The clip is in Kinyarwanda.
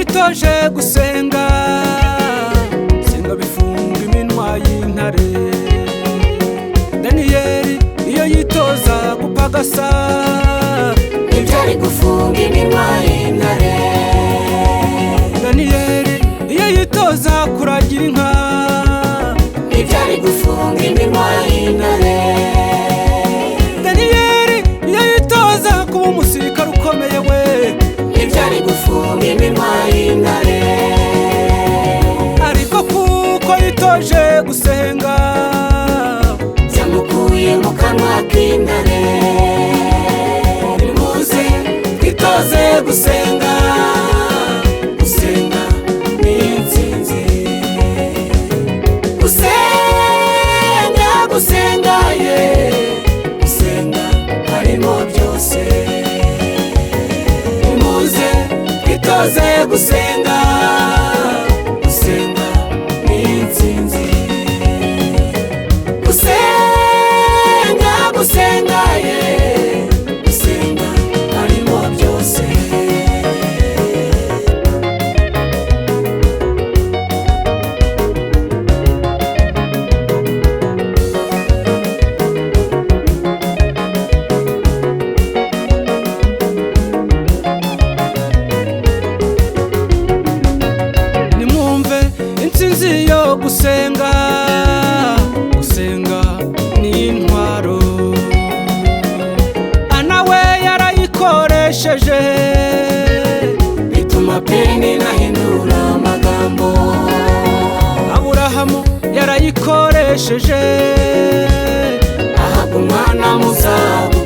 yitoje gusenga senga bifunga iminwa y'intare. Daniyeli iyo yitoza gupagasa ntibyari gufunga iminwa y'intare. Daniyeli iyo yitoza kuragira inka ntibyari gufunga iminwa y'intare. Daniyeli iyo yitoza kuba umusirikare ukomeye we ntibyari gufunga iminwa y'intare. ariko kuko yitoje gusenga byamukuye mu kanwa k'intare. nimuze twitoze gusenga, gusenga ni intsinzi. gusenga gusenga ye gusenga harimo byose. nimuze twitoze gusenga, gusenga ni intsinzi. gusenga gusenga ye gusenga harimo byose. nimwumve intsinzi yo gusenga, gusenga ni intwaro. Ana we yarayikoresheje bituma peni nahindura amagambo. Aburahamu yarayikoresheje ahabwa umwana muzabu